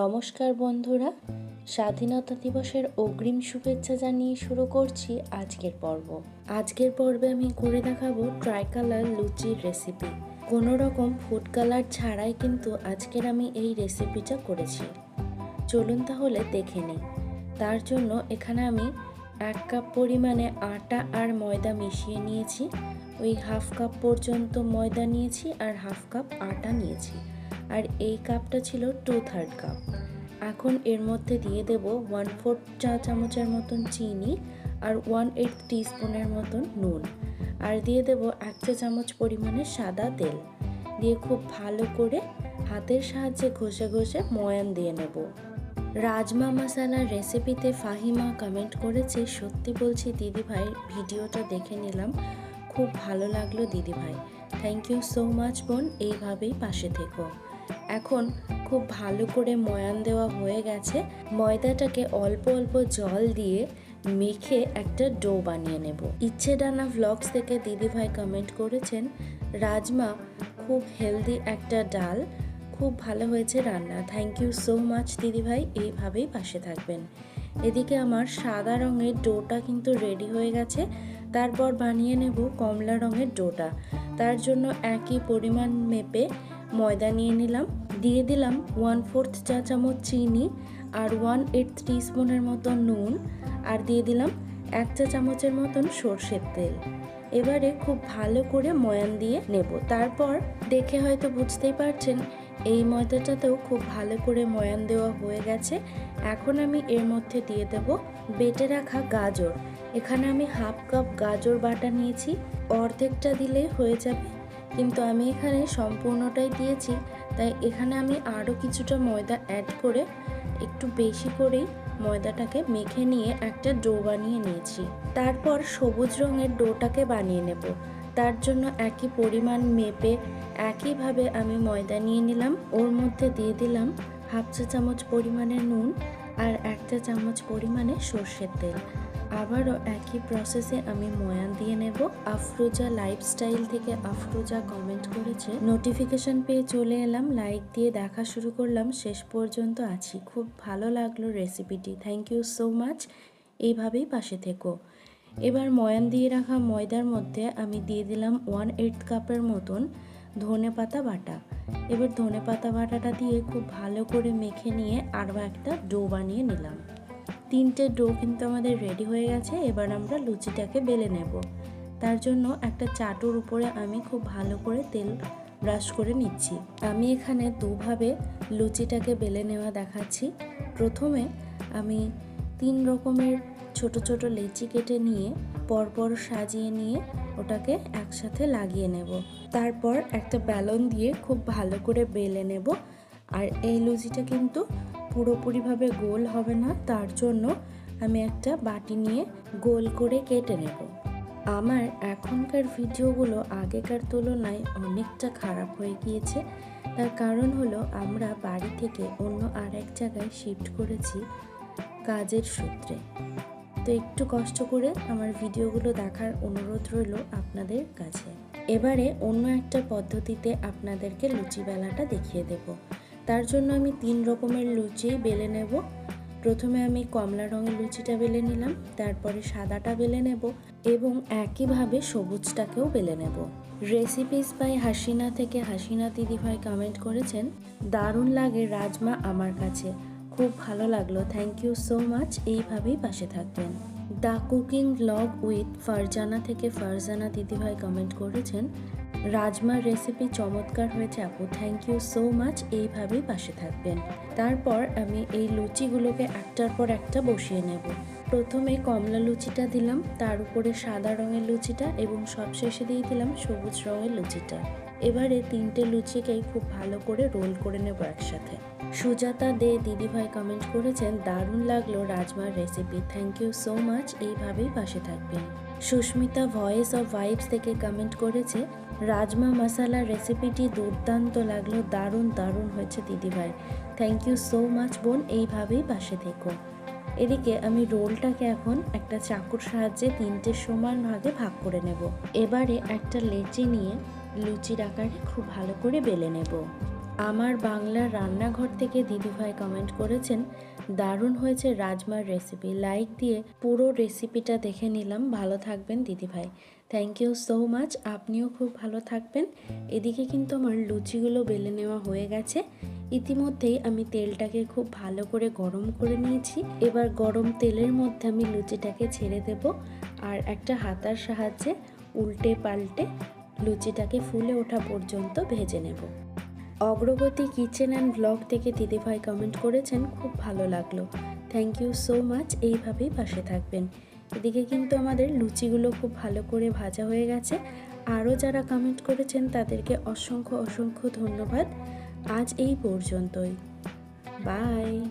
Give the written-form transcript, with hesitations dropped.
নমস্কার বন্ধুরা, স্বাধীনতা দিবসের অগ্রিম শুভেচ্ছা জানিয়ে শুরু করছি আজকের পর্ব। আজকের পর্বে আমি করে দেখাবো ট্রাইকালার লুচির রেসিপি। কোনো রকম ফুড কালার ছাড়াই কিন্তু আজকের আমি এই রেসিপিটা করেছি। চলুন তাহলে দেখে নিই। তার জন্য এখানে আমি 1 কাপ পরিমাণে আটা আর ময়দা মিশিয়ে নিয়েছি। ওই হাফ কাপ পর্যন্ত ময়দা নিয়েছি আর হাফ কাপ আটা নিয়েছি, আর এই কাপটা ছিল 2/3 কাপ। এখন এর মধ্যে দিয়ে দেব 1/4 চা চামচের মতন চিনি আর 1/8 টিস্পুনের মতন নুন, আর দিয়ে দেব 1 চা চামচ পরিমাণে সাদা তেল দিয়ে খুব ভালো করে হাতের সাহায্যে ঘষে ঘষে ময়ান দিয়ে নেব। রাজমা মশালার রেসিপিতে ফাহিমা কমেন্ট করেছে, সত্যি বলছি দিদিভাই, ভিডিওটা দেখে নিলাম, খুব ভালো লাগলো দিদিভাই। থ্যাংক ইউ সো মাচ বোন, এইভাবেই পাশে থেকো। এখন খুব ভালো করে ময়ান দেওয়া হয়ে গেছে। ময়দাটাকে অল্প অল্প জল দিয়ে মেখে একটা ডো বানিয়ে নেব। ইচ্ছে ডানা ভ্লগস থেকে দিদিভাই কমেন্ট করেছেন, রাজমা খুব হেলদি একটা ডাল, খুব ভালো হয়েছে রান্না। থ্যাংক ইউ সো মাচ দিদিভাই, এইভাবেই পাশে থাকবেন। এদিকে আমার সাদা রঙের ডোটা কিন্তু রেডি হয়ে গেছে। তারপর বানিয়ে নেব কমলা রঙের ডোটা। তার জন্য একই পরিমাণ মেপে ময়দা নিয়ে নিলাম, দিয়ে দিলাম 1/4 চা চামচ চিনি আর 1/8 টিস্পুনের মতন নুন, আর দিয়ে দিলাম 1 চা চামচের মতন সর্ষের তেল। এবারে খুব ভালো করে ময়ান দিয়ে নেব। তারপর দেখে হয়তো বুঝতেই পারছেন এই ময়দাটাতেও খুব ভালো করে ময়ান দেওয়া হয়ে গেছে। এখন আমি এর মধ্যে দিয়ে দেব বেটে রাখা গাজর। এখানে আমি হাফ কাপ গাজর বাটা নিয়েছি, অর্ধেকটা দিলেই হয়ে যাবে, কিন্তু আমি এখানে সম্পূর্ণটাই দিয়েছি, তাই এখানে আমি আরও কিছুটা ময়দা অ্যাড করে একটু বেশি করেই ময়দাটাকে মেখে নিয়ে একটা ডো বানিয়ে নিয়েছি। তারপর সবুজ রঙের ডোটাকে বানিয়ে নেব। তার জন্য একই পরিমাণ মেপে একইভাবে আমি ময়দা নিয়ে নিলাম, ওর মধ্যে দিয়ে দিলাম হাফ চা চামচ পরিমাণে নুন আর 1 চা চামচ পরিমাণে সর্ষের তেল। আবারও একই প্রসেসে আমি ময়ান দিয়ে নেব। আফরোজা লাইফস্টাইল থেকে আফরোজা কমেন্ট করেছে, নোটিফিকেশন পেয়ে চলে এলাম, লাইক দিয়ে দেখা শুরু করলাম, শেষ পর্যন্ত আছি, খুব ভালো লাগলো রেসিপিটি, থ্যাংক ইউ সো মাচ, এইভাবেই পাশে থেকো। এবার ময়ান দিয়ে রাখা ময়দার মধ্যে আমি দিয়ে দিলাম 1/8 কাপের মতন ধনেপাতা বাটা। এবার ধনেপাতা বাটাটা দিয়ে খুব ভালো করে মেখে নিয়ে আরও একটা ডো বানিয়ে নিলাম। 3টে ডো কিন্তু আমাদের রেডি হয়ে গেছে। এবার আমরা লুচিটাকে বেলে নেব। তার জন্য একটা চাটুর উপরে আমি খুব ভালো করে তেল ব্রাশ করে নিচ্ছি। আমি এখানে দুভাবে লুচিটাকে বেলে নেওয়া দেখাচ্ছি। প্রথমে আমি 3 রকমের ছোট ছোট লেচি কেটে নিয়ে পরপর সাজিয়ে নিয়ে ওটাকে একসাথে লাগিয়ে নেব। তারপর একটা বেলন দিয়ে খুব ভালো করে বেলে নেব। আর এই লুচিটা কিন্তু পুরোপুরিভাবে গোল হবে না, তার জন্য আমি একটা বাটি নিয়ে গোল করে কেটে নেব। আমার এখনকার ভিডিওগুলো আগেকার তুলনায় অনেকটা খারাপ হয়ে গিয়েছে। তার কারণ হলো আমরা বাড়ি থেকে অন্য আরেক জায়গায় শিফট করেছি কাজের সূত্রে। তো একটু কষ্ট করে আমার ভিডিওগুলো দেখার অনুরোধ রইল আপনাদের কাছে। এবারে অন্য একটা পদ্ধতিতে আপনাদেরকে লুচি বেলাটা দেখিয়ে দেব। তার জন্য আমি 3 রকমের লুচি বেলে নেব। প্রথমে আমি কমলা রঙের লুচিটা বেলে নিলাম, তারপরে সাদাটা বেলে নেব এবং একইভাবে সবুজটাকেও বেলে নেব। রেসিপিস বাই হাসিনা থেকে হাসিনা দিদিভাই কমেন্ট করেছেন, দারুণ লাগে রাজমা আমার কাছে, খুব ভালো লাগলো, থ্যাংক ইউ সো মাচ, এইভাবেই পাশে থাকবেন। The cooking blog with Farzana থেকে ফারজানা দিদিভাই কমেন্ট করেছেন, রাজমার রেসিপি চমৎকার হয়েছে আপু, থ্যাংক ইউ সো মাচ, এইভাবেই পাশে থাকবেন। তারপর আমি এই লুচিগুলোকে একটার পর একটা বসিয়ে নেব। প্রথমে কমলা লুচিটা দিলাম, তার উপরে সাদা রঙের লুচিটা এবং সবশেষে দিয়ে দিলাম সবুজ রঙের লুচিটা। এবারে 3টে লুচিকেই খুব ভালো করে রোল করে নেব একসাথে। সুজাতা দে দিদিভাই কমেন্ট করেছেন, দারুণ লাগলো রাজমার রেসিপি, থ্যাংক ইউ সো মাচ, এইভাবেই পাশে থাকবেন। সুস্মিতা ভয়েস অফ ভাইবস থেকে কমেন্ট করেছে, রাজমা মশালার রেসিপিটি দুর্দান্ত লাগলো, দারুণ দারুণ হয়েছে দিদিভাই, থ্যাংক ইউ সো মাচ বোন, এইভাবেই পাশে থেকো। এদিকে আমি রোলটাকে এখন একটা চাকুর সাহায্যে 3টে সমান ভাগে ভাগ করে নেব। এবারে একটা লেচি নিয়ে লুচির আকারে খুব ভালো করে বেলে নেব। আমার বাংলার রান্নাঘর থেকে দিদিভাই কমেন্ট করেছেন, দারুণ হয়েছে রাজমার রেসিপি। লাইক দিয়ে পুরো রেসিপিটা দেখে নিলাম। ভালো থাকবেন দিদিভাই। Thank you so much. আপনিও খুব ভালো থাকবেন। এদিকে কিন্তু আমার লুচিগুলো বেলে নেওয়া হয়ে গেছে। ইতিমধ্যেই আমি তেলটাকে খুব ভালো করে গরম করে নিয়েছি। এবার গরম তেলের মধ্যে আমি লুচিটাকে ছেড়ে দেব আর একটা হাতার সাহায্যে উল্টে পাল্টে লুচিটাকে ফুলে ওঠা পর্যন্ত ভেজে নেব। অগ্রগতি কিচেন অ্যান্ড ব্লগ থেকে দিদিভাই কমেন্ট করেছেন, খুব ভালো লাগলো। Thank you so much. এইভাবেই পাশে থাকবেন। এদিকে কিন্তু আমাদের লুচিগুলো খুব ভালো করে ভাজা হয়ে গেছে। আরও যারা কমেন্ট করেছেন তাদেরকে অসংখ্য অসংখ্য ধন্যবাদ। আজ এই পর্যন্তই। বাই।